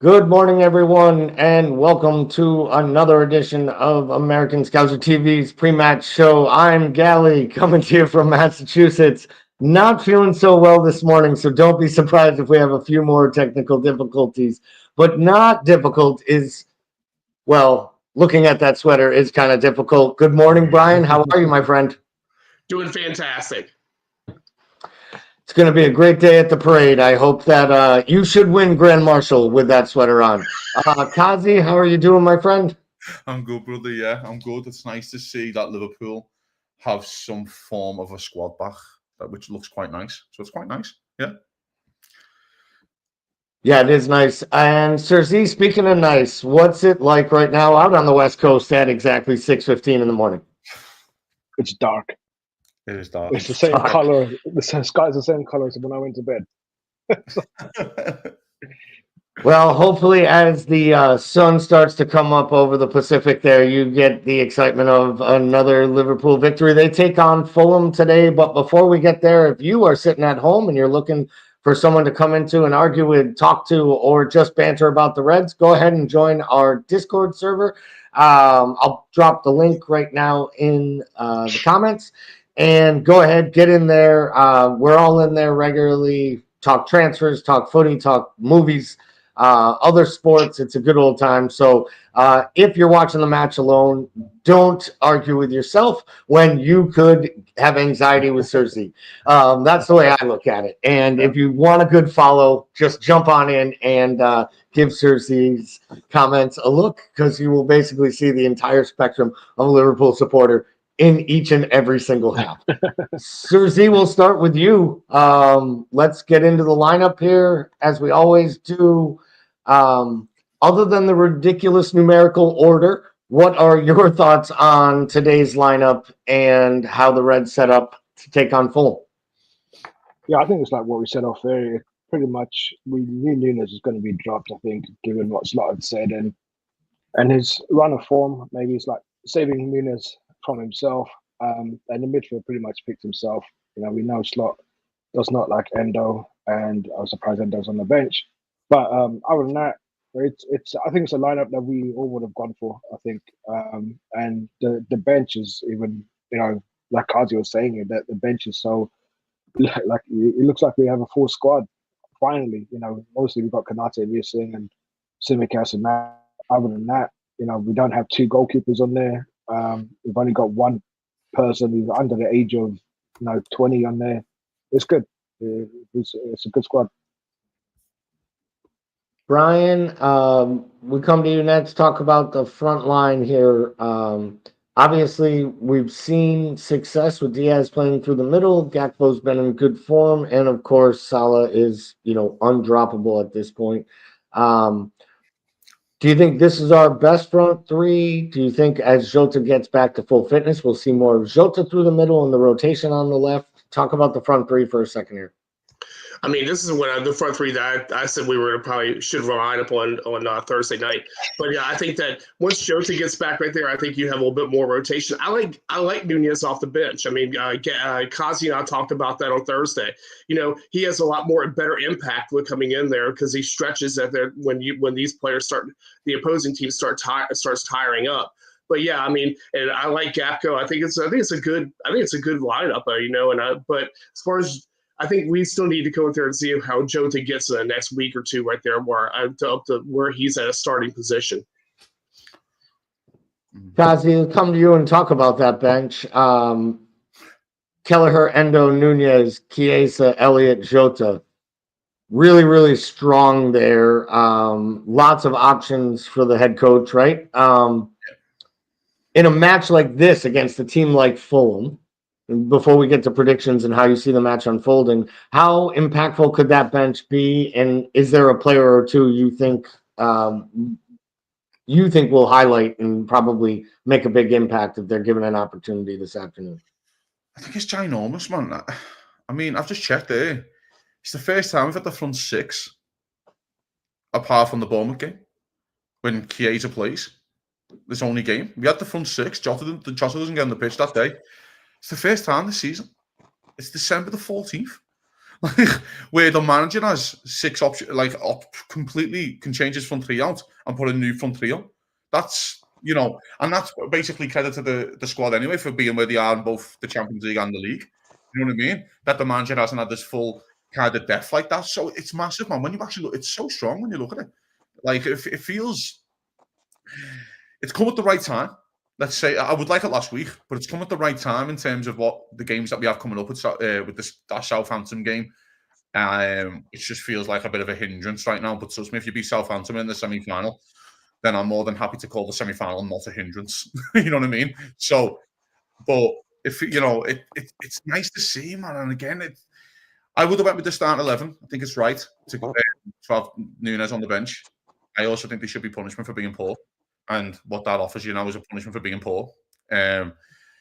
Good morning, everyone, and welcome to another edition of American Scouser TV's pre-match show. I'm Gally, coming to you from Massachusetts. Not feeling so well this morning, so don't be surprised if we have a few more technical difficulties. But not difficult is, well, looking at that sweater is kind of difficult. Good morning, Brian. How are you, my friend? Doing fantastic. It's going to be a great day at the parade. I hope that you should win Grand Marshal with that sweater on. Kazi, how are you doing, my friend? I'm good, brother. Yeah, I'm good. It's nice to see that Liverpool have some form of a squad back, which looks quite nice. So it's quite nice. Yeah. Yeah, it is nice. And Sir Z, speaking of nice, what's it like right now out on the West Coast at exactly 6:15 in the morning? It's dark. It is dark. It's the same color. The sky's the same color as when I went to bed. Well, hopefully, as the sun starts to come up over the Pacific there, you get the excitement of another Liverpool victory. They take on Fulham today. But before we get there, if you are sitting at home and you're looking for someone to come into and argue with, talk to, or just banter about the Reds, go ahead and join our Discord server. I'll drop the link right now in the comments. And go ahead, get in there. We're all in there regularly. Talk transfers, talk footy, talk movies, other sports. It's a good old time. So if you're watching the match alone, don't argue with yourself when you could have anxiety with Cersei. That's the way I look at it. And if you want a good follow, just jump on in and give Cersei's comments a look, because you will basically see the entire spectrum of a Liverpool supporter in each and every single half. Sir Z, we'll start with you. Let's get into the lineup here, as we always do. Other than the ridiculous numerical order, what are your thoughts on today's lineup and how the Reds set up to take on Fulham? Yeah, I think it's like what we said off there. Pretty much, we knew Nunes was going to be dropped. I think, given what Slot had said, and his run of form, maybe it's like saving Nunes from himself. And the midfield pretty much picked himself. You know, we know Slot does not like Endo, and I was surprised Endo's on the bench. But other than that, it's I think it's a lineup that we all would have gone for. I think, and the bench is even, you know, like Kazi was saying, that the bench is so like it looks like we have a full squad. Finally, you know, mostly we've got Kanate missing and Simicast and that. Other than that, you know, we don't have two goalkeepers on there. We've only got one person who's under the age of 20 on there. It's good. It's a good squad. Brian, we come to you next. Talk about the front line here. Obviously, we've seen success with Diaz playing through the middle. Gakpo's been in good form, and of course, Salah is undroppable at this point. Do you think this is our best front three? Do you think as Jota gets back to full fitness, we'll see more of Jota through the middle and the rotation on the left? Talk about the front three for a second here. I mean, this is what the front three that I said we were probably should rely upon on Thursday night. But yeah, I think that once Jota gets back right there, I think you have a little bit more rotation. I like Nunez off the bench. I mean, Kazi and I talked about that on Thursday. You know, he has a lot more better impact with coming in there because he stretches at there when these players the opposing team starts tiring up. But yeah, I mean, and I like Gakpo. I think it's a good lineup, but as far as I think we still need to go in there and see how Jota gets in the next week or two right there, up to where he's at a starting position. Kazi, come to you and talk about that bench. Kelleher, Endo, Nunez, Chiesa, Elliott, Jota. Really, really strong there. Lots of options for the head coach, right? In a match like this against a team like Fulham, before we get to predictions and how you see the match unfolding, how impactful could that bench be? And is there a player or two you think will highlight and probably make a big impact if they're given an opportunity this afternoon? I think it's ginormous, man. I mean, I've just checked there. It's the first time we've had the front six, apart from the Bournemouth game, when Chiesa plays. This only game. We had the front six. Jota doesn't get on the pitch that day. It's the first time this season. It's December the 14th. where the manager has 6 options, completely can change his front three out and put a new front three on. That's, and that's basically credit to the squad anyway for being where they are in both the Champions League and the league. You know what I mean? That the manager hasn't had this full kind of depth like that. So it's massive, man. When you actually look, it's so strong when you look at it. Like, it feels, it's come at the right time. Let's say, I would like it last week, but it's come at the right time in terms of what the games that we have coming up with that Southampton game. It just feels like a bit of a hindrance right now. But trust me, if you beat Southampton in the semi-final, then I'm more than happy to call the semi-final not a hindrance. You know what I mean? So, but if it's nice to see, man. And again, I would have went with the start 11. I think it's right to have Núñez on the bench. I also think there should be punishment for being poor, and what that offers you now is a punishment for being poor.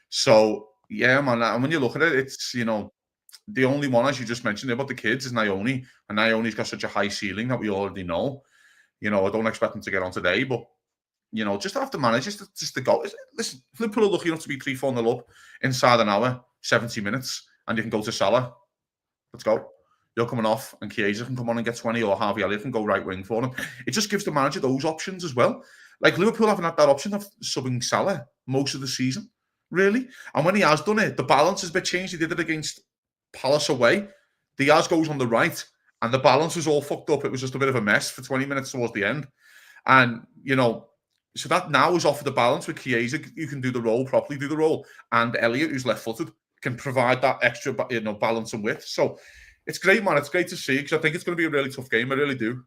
So yeah, man. And when you look at it, it's the only one, as you just mentioned about the kids, is Naoni, and Naoni's got such a high ceiling that we already know. I don't expect him to get on today, but just have to manage just to go. Listen, Liverpool are lucky enough to be 3-4-0 up inside an hour, 70 minutes, and you can go to Salah. Let's go. You're coming off, and Chiesa can come on and get 20, or Harvey Elliott can go right wing for him. It just gives the manager those options as well. Like, Liverpool haven't had that option of subbing Salah most of the season, really. And when he has done it, the balance has been changed. He did it against Palace away. Diaz goes on the right, and the balance was all fucked up. It was just a bit of a mess for 20 minutes towards the end. And, so that now is off of the balance with Chiesa. You can do the role, properly do the role. And Elliott, who's left-footed, can provide that extra, balance and width. So it's great, man. It's great to see, because I think it's going to be a really tough game. I really do.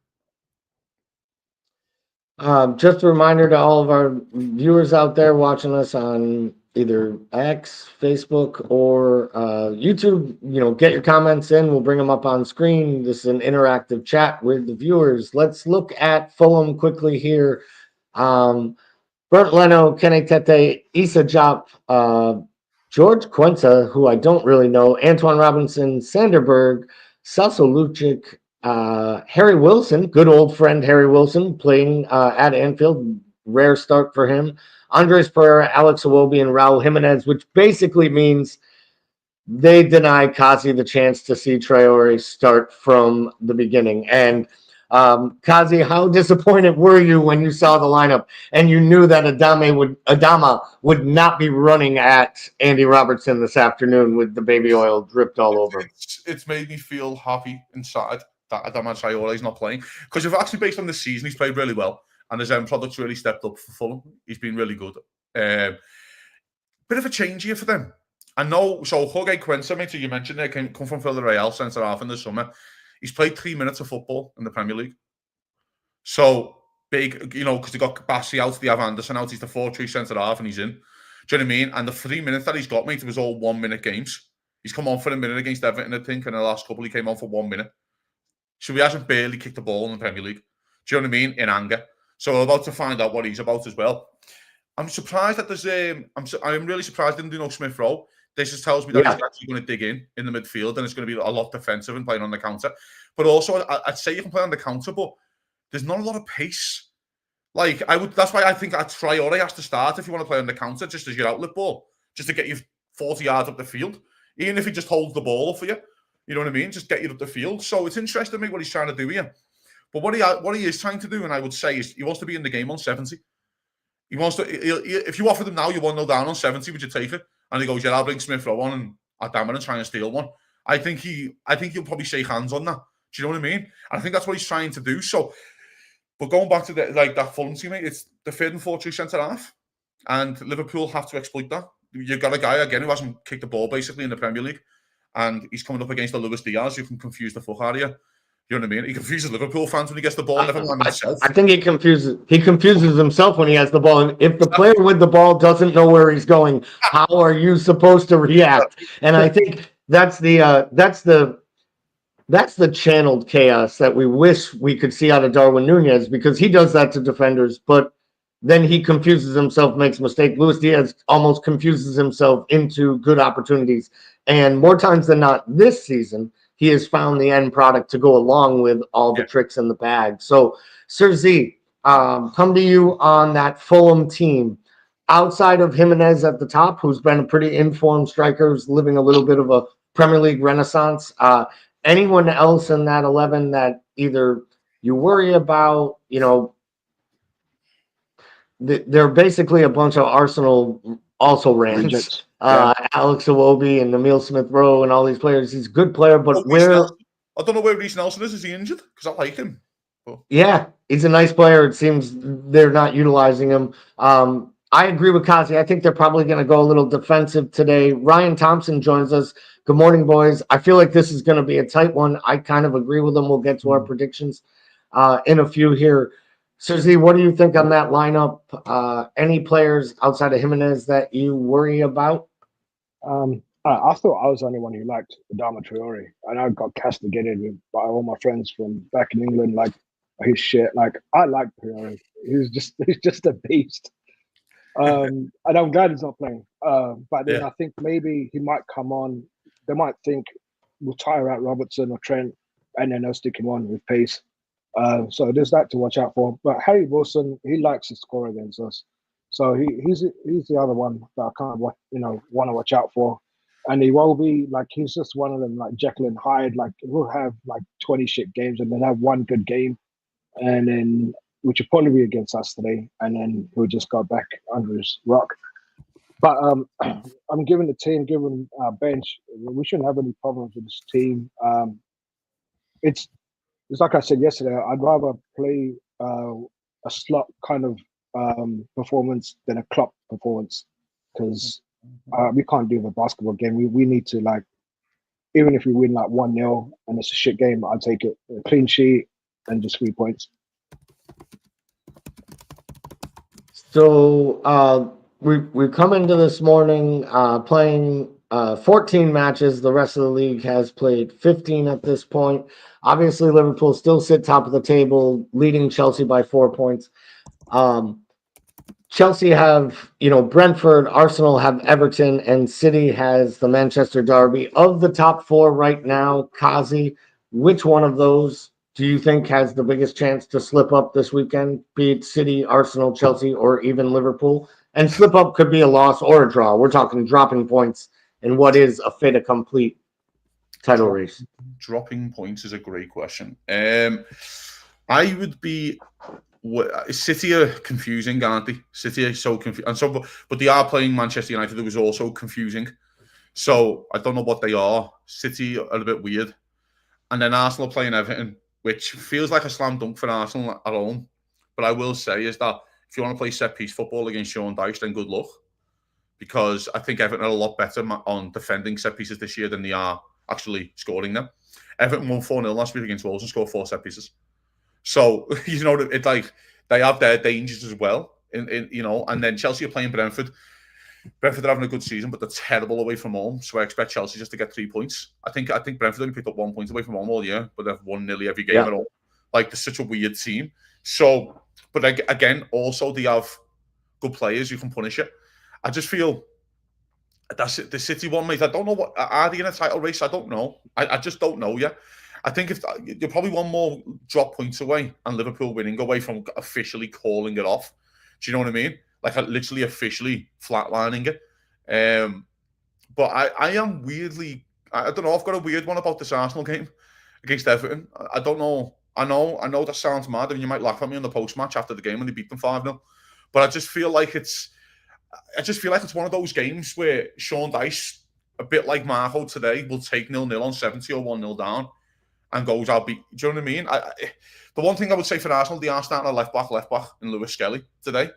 Just a reminder to all of our viewers out there watching us on either X, Facebook, or YouTube, get your comments in. We'll bring them up on screen. This is an interactive chat with the viewers. Let's look at Fulham quickly here. Bernd Leno, Kenny Tete, Issa Diop, George Quinta, who I don't really know, Antoine Robinson, Sanderberg, Celso Lucic, Harry Wilson, good old friend Harry Wilson, playing at Anfield. Rare start for him. Andres Pereira, Alex Iwobi, and Raul Jimenez, which basically means they deny Kazi the chance to see Traore start from the beginning. And Kazi, how disappointed were you when you saw the lineup and you knew that Adama would not be running at Andy Robertson this afternoon with the baby oil dripped all over? It's made me feel happy inside that Adama Traore is not playing, because if actually based on this season, he's played really well, and his end product's really stepped up for Fulham. He's been really good. Bit of a change here for them. I know, so Jorge Quinta, mate, you mentioned there, come from Villarreal, centre half in the summer. He's played 3 minutes of football in the Premier League. So big, because they got Bassi out, they have Anderson out, he's the 4-3 centre half, and he's in. Do you know what I mean? And the 3 minutes that he's got, mate, it was all 1 minute games. He's come on for a minute against Everton, I think, and the last couple he came on for 1 minute. So he hasn't barely kicked the ball in the Premier League. Do you know what I mean? In anger. So we're about to find out what he's about as well. I'm surprised that there's I'm really surprised they didn't do no Smith Rowe. This just tells me that he's actually going to dig in the midfield, and it's going to be a lot defensive and playing on the counter. But also, I'd say you can play on the counter, but there's not a lot of pace. Like, that's why I think Traore has to start if you want to play on the counter, just as your outlet ball, just to get you 40 yards up the field. Even if he just holds the ball for you, you know what I mean? Just get you up the field. So it's interesting to me what he's trying to do here. But what he is trying to do, and I would say, is he wants to be in the game on 70. He wants to. If you offer them now, you 1-0 down on 70, would you take it? And he goes, yeah, I'll bring Smith Rowe on and Adama and try and steal one. I think he'll probably shake hands on that. Do you know what I mean? And I think that's what he's trying to do. So, but going back to that Fulham team, it's the 3rd and 4-2 centre half, and Liverpool have to exploit that. You've got a guy again who hasn't kicked the ball basically in the Premier League, and he's coming up against the Luis Diaz, who can confuse the fuck out of you. You know what I mean? He confuses Liverpool fans when he gets the ball. Never mind himself. I think he confuses himself when he has the ball. And if the player with the ball doesn't know where he's going, how are you supposed to react? And I think that's the channeled chaos that we wish we could see out of Darwin Núñez, because he does that to defenders, but then he confuses himself, makes a mistake. Luis Diaz almost confuses himself into good opportunities. And more times than not this season, he has found the end product to go along with all the tricks in the bag. So, Sir Z, come to you on that Fulham team. Outside of Jimenez at the top, who's been a pretty informed striker, who's living a little bit of a Premier League renaissance, anyone else in that 11 that either you worry about, they're basically a bunch of Arsenal also rans. Rejects. Yeah. Alex Iwobi and Emile Smith-Rowe and all these players. He's a good player, but I don't know where Reece Nelson is. Is he injured? Because I like him. Yeah, he's a nice player. It seems they're not utilizing him. I agree with Kazi. I think they're probably going to go a little defensive today. Ryan Thompson joins us. Good morning, boys. I feel like this is going to be a tight one. I kind of agree with them. We'll get to our predictions in a few here. Susie, what do you think on that lineup? Any players outside of Jimenez that you worry about? I thought I was the only one who liked Adama Traore, and I got castigated by all my friends from back in England. Like his shit. Like I like Traore. He's just a beast. And I'm glad he's not playing. But then I think maybe he might come on. They might think we'll tire out Robertson or Trent, and then they'll stick him on with pace. So there's that to watch out for. But Harry Wilson, he likes to score against us. So he's the other one that I kind of want to watch out for. And he will be like he's just one of them, like Jekyll and Hyde. Like he'll have like 20 shit games and then have one good game, and then which will probably be against us today, and then he'll just go back under his rock. But I'm giving the team, given our bench, we shouldn't have any problems with this team. It's like I said yesterday. I'd rather play a slot kind of performance than a Klopp performance, because we can't do the basketball game. We need to, like, even if we win like 1-0 and it's a shit game, I'll take it. A clean sheet and just 3 points. So we've come into this morning playing 14 matches. The rest of the league has played 15 at this point. Obviously, Liverpool still sit top of the table, leading Chelsea by 4 points. Chelsea have, Brentford, Arsenal have Everton, and City has the Manchester Derby. Of the top four right now, Kazi, which one of those do you think has the biggest chance to slip up this weekend, be it City, Arsenal, Chelsea, or even Liverpool? And slip up could be a loss or a draw. We're talking dropping points in what is a fait accompli title race. Dropping points is a great question. I would be... City are confusing, aren't they? City are so confusing, and but they are playing Manchester United, who was also confusing. So I don't know what they are. City are a bit weird, and then Arsenal playing Everton, which feels like a slam dunk for Arsenal at home. But I will say is that if you want to play set piece football against Sean Dyche, then good luck, because I think Everton are a lot better on defending set pieces this year than they are actually scoring them. Everton won 4-0 last week against Wolves and scored 4 set pieces. So, it's like they have their dangers as well. And then Chelsea are playing Brentford. Brentford are having a good season, but they're terrible away from home. So I expect Chelsea just to get 3 points. I think Brentford only picked up 1 point away from home all year, but they've won nearly every game at all. Like, they're such a weird team. So, but again, also they have good players who can punish it. I just feel that's it. The City one, mate. I don't know what are they in a title race. I don't know. I just don't know yet. I think if you're probably one more drop points away and Liverpool winning away from officially calling it off. Do you know what I mean? Like literally officially flatlining it. But I am weirdly, I don't know. I've got a weird one about this Arsenal game against Everton. I don't know. I know that sounds mad, and you might laugh at me on the post match after the game when they beat them 5-0. But I just feel like it's one of those games where Sean Dyche, a bit like Marco today, will take 0-0 on 70 or 1-0 down. And goes, I'll beat. Do you know what I mean? The one thing I would say for Arsenal, they are starting a left back in Lewis Skelly today,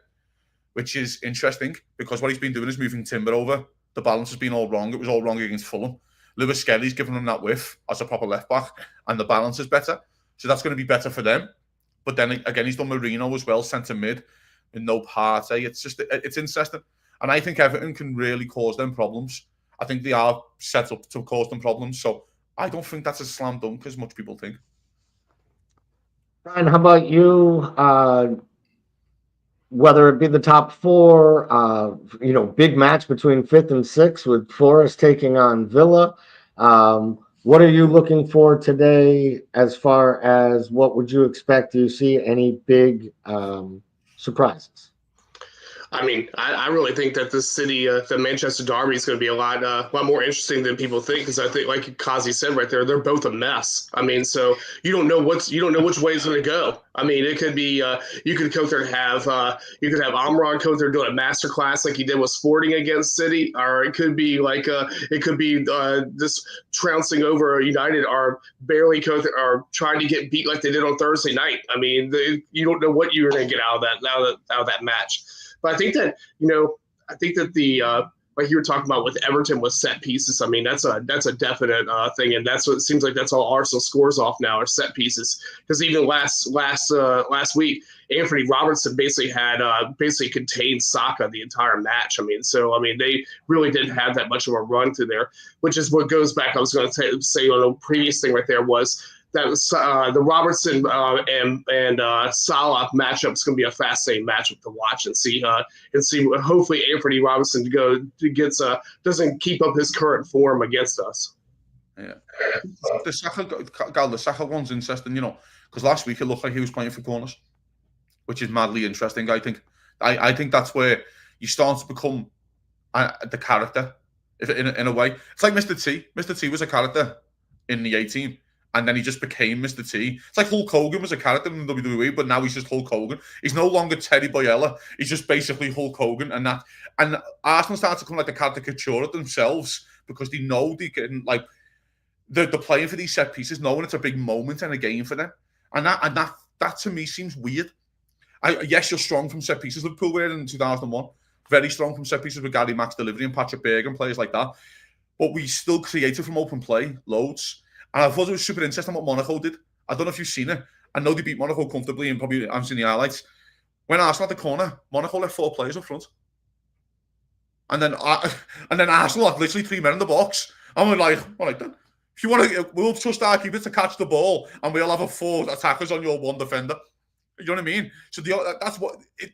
which is interesting because what he's been doing is moving Timber over. The balance has been all wrong. It was all wrong against Fulham. Lewis Skelly's given them that width as a proper left back, and the balance is better. So that's going to be better for them. But then again, he's done Marino as well, centre mid, in no Partey. It's interesting. And I think Everton can really cause them problems. I think they are set up to cause them problems. So I don't think that's a slam dunk as much people think. Brian, how about you? Whether it be the top four, big match between 5th and 6th with Forest taking on Villa. What are you looking for today as far as what would you expect? Do you see any big surprises? I mean, I really think that this city, the Manchester Derby, is going to be a lot more interesting than people think. Because I think, like Kazi said right there, they're both a mess. I mean, so you don't know which way it's going to go. I mean, it could be you could go there and have Amron go there doing a master class like he did with Sporting against City, or it could be like just trouncing over United, or barely go there, or trying to get beat like they did on Thursday night. I mean, you don't know what you're going to get out of that match. But I think that the like you were talking about with Everton with set pieces. I mean, that's a definite thing, and that's what it seems like. That's all Arsenal scores off now are set pieces. Because even last week, Anthony Robertson basically contained Saka the entire match. I mean, they really didn't have that much of a run through there, which is what goes back. I was going to say on a previous thing right there was that the Robertson and Salah matchup is going to be a fascinating matchup to watch and see. Hopefully Anthony Robertson doesn't keep up his current form against us. Yeah, the Saka one's interesting, because last week it looked like he was playing for corners, which is madly interesting. I think that's where you start to become the character, in a way. It's like Mr. T. Mr. T was a character in the 18. And then he just became Mr. T. It's like Hulk Hogan was a character in the WWE, but now he's just Hulk Hogan. He's no longer Terry Boyella. He's just basically Hulk Hogan. And Arsenal started to come like a caricature of themselves because they know they can, like, they're playing for these set pieces, knowing it's a big moment in a game for them. And that to me seems weird. Yes, you're strong from set pieces. Liverpool were in 2001. Very strong from set pieces with Gary Max delivery and Patrick Berg and players like that. But we still created from open play, loads. And I thought it was super interesting what Monaco did. I don't know if you've seen it. I know they beat Monaco comfortably, and probably I've seen the highlights. When Arsenal had the corner, Monaco left 4 players up front. And then Arsenal had literally 3 men in the box. And we're like, all right then. If you want to, we'll trust our keeper to catch the ball, and we'll have 4 attackers on your 1 defender. You know what I mean? So that's what it.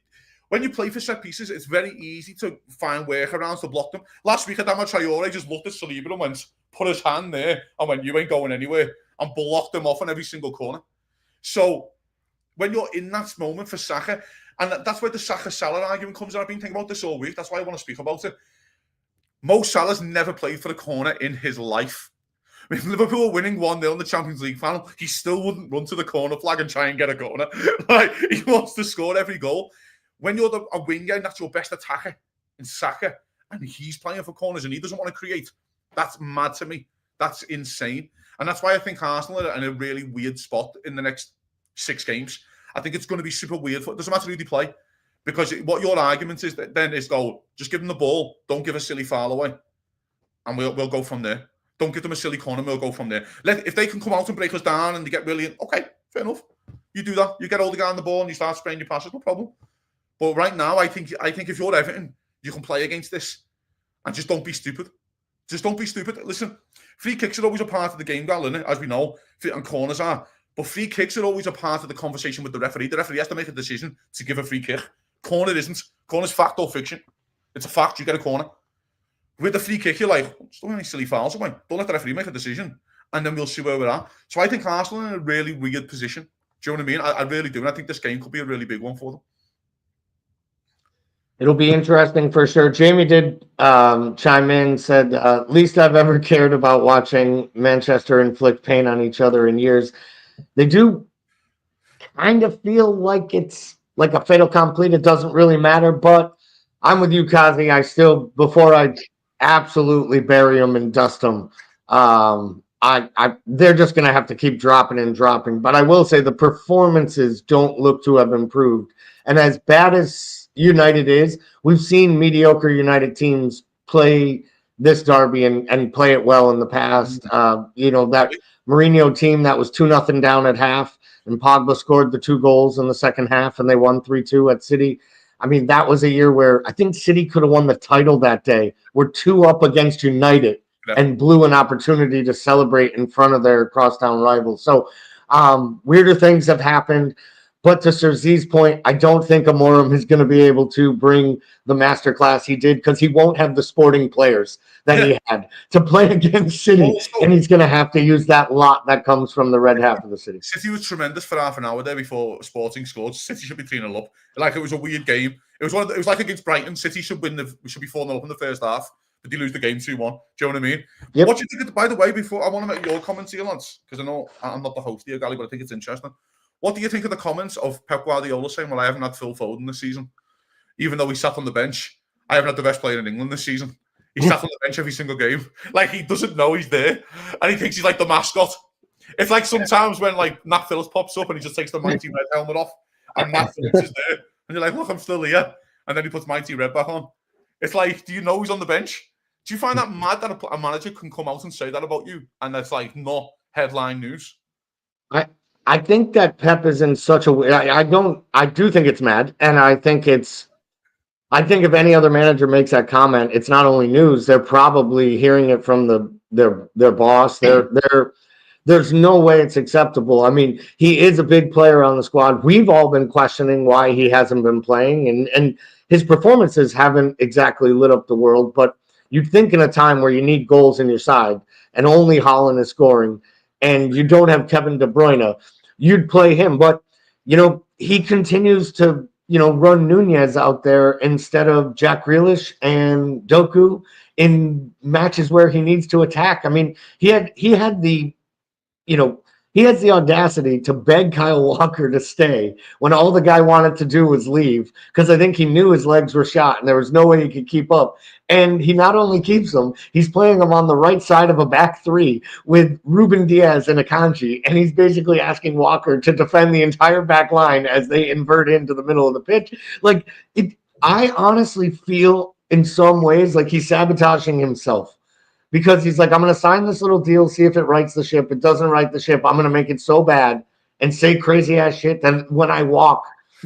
When you play for set pieces, it's very easy to find workarounds to block them. Last week, Adama Traore just looked at Saliba and went, put his hand there, and went, you ain't going anywhere, and blocked them off on every single corner. So when you're in that moment for Saka, and that's where the Saka-Salah argument comes in. I've been thinking about this all week. That's why I want to speak about it. Mo Salah's never played for the corner in his life. If Liverpool were winning 1-0 in the Champions League final, he still wouldn't run to the corner flag and try and get a corner. Like, he wants to score every goal. When you're a winger and that's your best attacker in Saka, and he's playing for corners and he doesn't want to create, that's mad to me. That's insane. And that's why I think Arsenal are in a really weird spot in the next 6 games. I think it's going to be super weird. It doesn't matter who they play. Because what your argument is then is just give them the ball. Don't give a silly foul away. And we'll go from there. Don't give them a silly corner. We'll go from there. If they can come out and break us down and they get really, okay, fair enough. You do that. You get all the guy on the ball and you start spraying your passes, no problem. But right now, I think if you're Everton, you can play against this. And just don't be stupid. Just don't be stupid. Listen, free kicks are always a part of the game, Gal, isn't it? As we know, and corners are. But free kicks are always a part of the conversation with the referee. The referee has to make a decision to give a free kick. Corner isn't. Corner's fact or fiction. It's a fact. You get a corner. With the free kick, you're like, just don't any silly fouls away. Don't let the referee make a decision. And then we'll see where we're at. So I think Arsenal are in a really weird position. Do you know what I mean? I really do. And I think this game could be a really big one for them. It'll be interesting for sure. Jamie did chime in, said, least I've ever cared about watching Manchester inflict pain on each other in years. They do kind of feel like it's like a fait accompli. It doesn't really matter, but I'm with you, Kazi. I still, before I absolutely bury them and dust them, they're just going to have to keep dropping and dropping. But I will say the performances don't look to have improved. And as bad as United is, we've seen mediocre United teams play this derby and play it well in the past. That Mourinho team that was 2-0 down at half, and Pogba scored the 2 goals in the second half, and they won 3-2 at City. I mean, that was a year where I think City could have won the title that day. We're 2 up against United and blew an opportunity to celebrate in front of their crosstown rivals. So weirder things have happened. But to Sir Z's point, I don't think Amorim is going to be able to bring the masterclass he did because he won't have the sporting players that he had to play against City. Also- and he's going to have to use that lot that comes from the red half of the City. City was tremendous for half an hour there before Sporting scored. City should be 3-0 up. Like, it was a weird game. It was it was like against Brighton. City should win. We should be 4-0 up in the first half, but they lose the game 2-1. Do you know what I mean? Yep. What do you think? By the way, before I want to make your comments here, lads, because I know I'm not the host here, Gally, but I think it's interesting. What do you think of the comments of Pep Guardiola saying, "Well, I haven't had Phil Foden this season, even though he sat on the bench. I haven't had the best player in England this season. He sat on the bench every single game. Like, he doesn't know he's there, and he thinks he's like the mascot." It's like sometimes when like Nat Phillips pops up and he just takes the Mighty Red helmet off, and Nat Phillips is there, and you're like, "Look, I'm still here," and then he puts Mighty Red back on. It's like, do you know he's on the bench? Do you find that mad that a manager can come out and say that about you, and that's like not headline news? I think that Pep is in such a way. I do think it's mad, and I think if any other manager makes that comment, it's not only news. They're probably hearing it from their boss. There's no way it's acceptable. I mean, he is a big player on the squad. We've all been questioning why he hasn't been playing, and his performances haven't exactly lit up the world. But you'd think in a time where you need goals in your side, and only Haaland is scoring, and you don't have Kevin De Bruyne, you'd play him. But, he continues to, run Nunez out there instead of Jack Grealish and Doku in matches where he needs to attack. I mean, he had the he has the audacity to beg Kyle Walker to stay when all the guy wanted to do was leave, because I think he knew his legs were shot and there was no way he could keep up. And he not only keeps them, he's playing them on the right side of a back three with Ruben Diaz and Akanji, and he's basically asking Walker to defend the entire back line as they invert into the middle of the pitch. I honestly feel in some ways like he's sabotaging himself. Because he's like, I'm going to sign this little deal, see if it rights the ship. It doesn't right the ship. I'm going to make it so bad and say crazy ass shit that when I walk,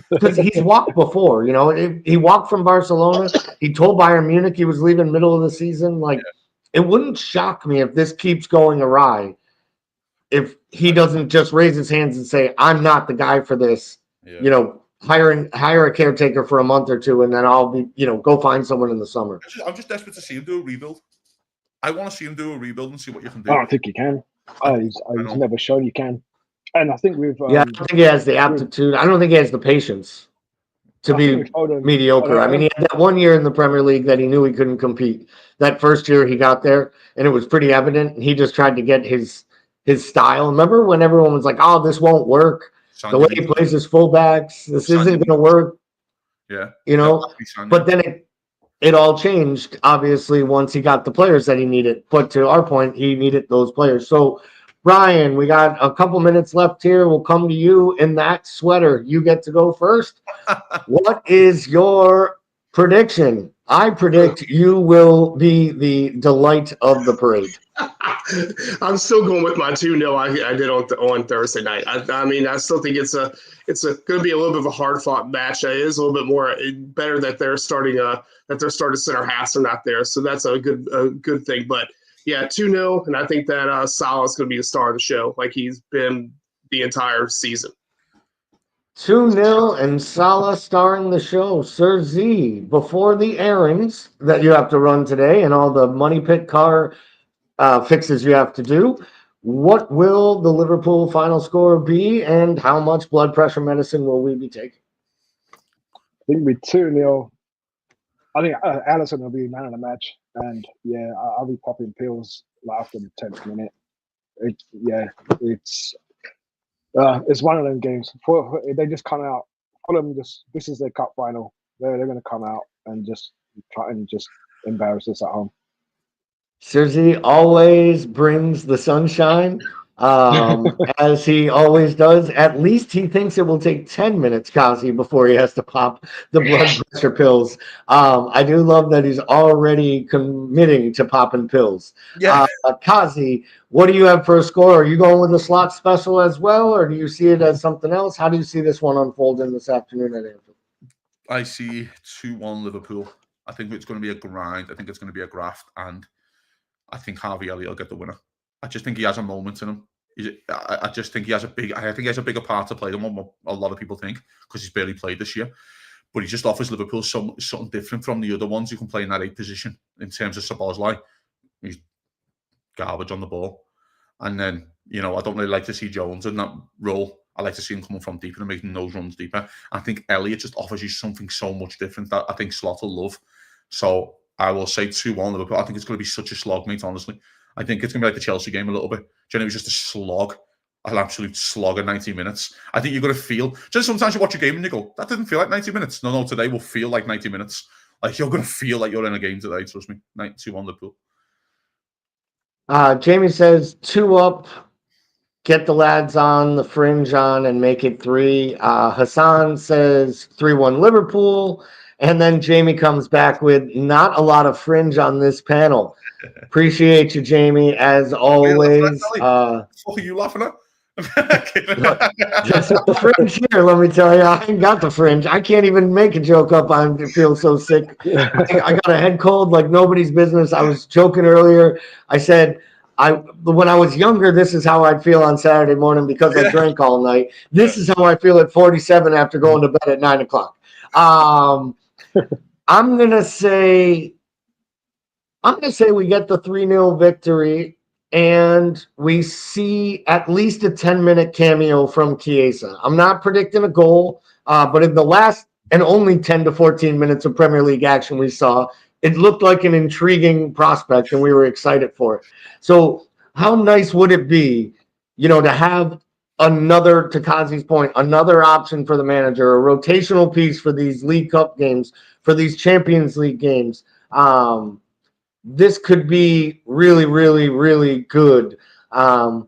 because he's walked before, he walked from Barcelona. He told Bayern Munich he was leaving middle of the season. It wouldn't shock me if this keeps going awry, if he doesn't just raise his hands and say, I'm not the guy for this, hire a caretaker for a month or two, and then I'll be, go find someone in the summer. I'm just desperate to see him do a rebuild. I want to see him do a rebuild and see what you can do. I don't think you can. He's never shown you can. And I think we've... I don't think he has the aptitude. I don't think he has the patience to be mediocre. I mean, he had that 1 year in the Premier League that he knew he couldn't compete. That first year he got there, and it was pretty evident. He just tried to get his style. Remember when everyone was like, oh, this won't work? The way he plays his fullbacks, this isn't going to work. Yeah. But then it all changed, obviously, once he got the players that he needed. But to our point, he needed those players. So, Brian, we got a couple minutes left here. We'll come to you in that sweater. You get to go first. What is your prediction? I predict you will be the delight of the parade. I'm still going with my 2-0 I did on Thursday night. I mean, I still think it's going to be a little bit of a hard fought match. It is a little bit more better that they're starting center halves are not there, so that's a good thing. But yeah, 2-0, and I think that Salah's going to be the star of the show, like he's been the entire season. 2-0 and Salah starring the show. Sir Z, before the errands that you have to run today and all the money pit car fixes you have to do, what will the Liverpool final score be, and how much blood pressure medicine will we be taking? I think we're 2-0. I think Alisson will be man of the match, and I'll be popping pills after the 10th minute. It's one of them games. They just come out. Fulham this is their cup final. They're going to come out and just try and just embarrass us at home. Sergi always brings the sunshine, as he always does. At least he thinks it will take 10 minutes, Kazi, before he has to pop the blood pressure pills. I do love that he's already committing to popping pills. Yeah. Kazi, what do you have for a score? Are you going with a slot special as well, or do you see it as something else? How do you see this one unfolding this afternoon at Anfield? I see 2-1 Liverpool. I think it's going to be a grind. I think it's going to be a graft, and I think Harvey Elliott will get the winner. I just think he has a moment in him. I just think he has a bigger part to play than what a lot of people think, because he's barely played this year. But he just offers Liverpool something different from the other ones who can play in that 8 position. In terms of Szoboszlai, he's garbage on the ball. And then, I don't really like to see Jones in that role. I like to see him coming from deeper and making those runs deeper. I think Elliott just offers you something so much different that I think Slot will love. So I will say 2-1 Liverpool. I think it's going to be such a slog, mate, honestly. I think it's going to be like the Chelsea game a little bit. It was just a slog, an absolute slog of 90 minutes. I think you're going to feel, just sometimes you watch a game and you go, that didn't feel like 90 minutes. No, today will feel like 90 minutes. Like, you're going to feel like you're in a game today, trust me. 2-1 Liverpool. Jamie says 2 up, get the lads on the fringe on and make it 3. Hassan says 3-1 Liverpool. And then Jamie comes back with not a lot of fringe on this panel. Appreciate you, Jamie, as always. What are you laughing at? Just the fringe here, let me tell you. I ain't got the fringe. I can't even make a joke up. I feel so sick. I got a head cold like nobody's business. I was joking earlier. I said, when I was younger, this is how I'd feel on Saturday morning because I drank all night. This is how I feel at 47 after going to bed at 9 o'clock. I'm gonna say we get the 3-0 victory and we see at least a 10-minute cameo from Chiesa. I'm not predicting a goal, but in the last and only 10 to 14 minutes of Premier League action we saw, it looked like an intriguing prospect and we were excited for it. So how nice would it be, to have another, to Kazi's point, another option for the manager, a rotational piece for these League Cup games, for these Champions League games. This could be really, really, really good. An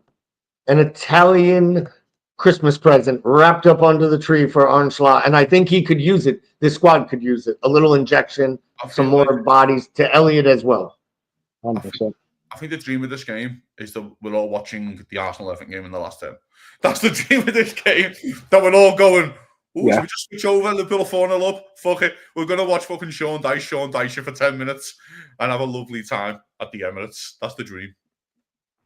Italian Christmas present wrapped up under the tree for Arne Slot. And I think he could use it. This squad could use it. A little injection, some more bodies to Elliott as well. 100%. I think the dream of this game is that we're all watching the Arsenal Everton game in the last 10. That's the dream of this game. That we're all going, should we just switch over, Liverpool 4-0 up? Fuck it. We're going to watch fucking Sean Dyche for 10 minutes and have a lovely time at the Emirates. That's the dream.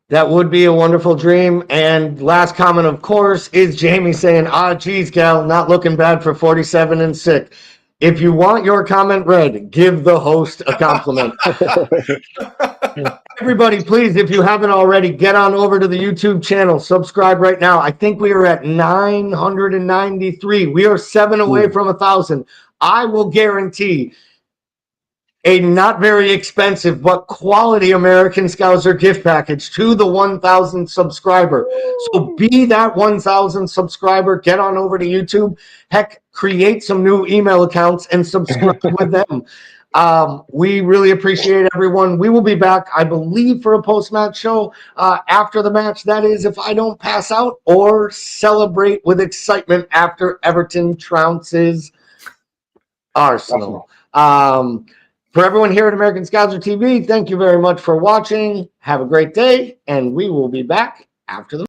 That would be a wonderful dream. And last comment, of course, is Jamie saying, geez, Gal, not looking bad for 47 and sick. If you want your comment read, give the host a compliment. Everybody, please, if you haven't already, get on over to the YouTube channel. Subscribe right now. I think we are at 993. We are 7 away from 1,000. I will guarantee a not very expensive but quality American Scouser gift package to the 1,000 subscriber. So be that 1,000 subscriber. Get on over to YouTube. Heck, create some new email accounts and subscribe with them. We really appreciate everyone. We will be back, I believe, for a post-match show after the match. That is, if I don't pass out or celebrate with excitement after Everton trounces Arsenal. For everyone here at American Scouser TV, thank you very much for watching. Have a great day, and we will be back after the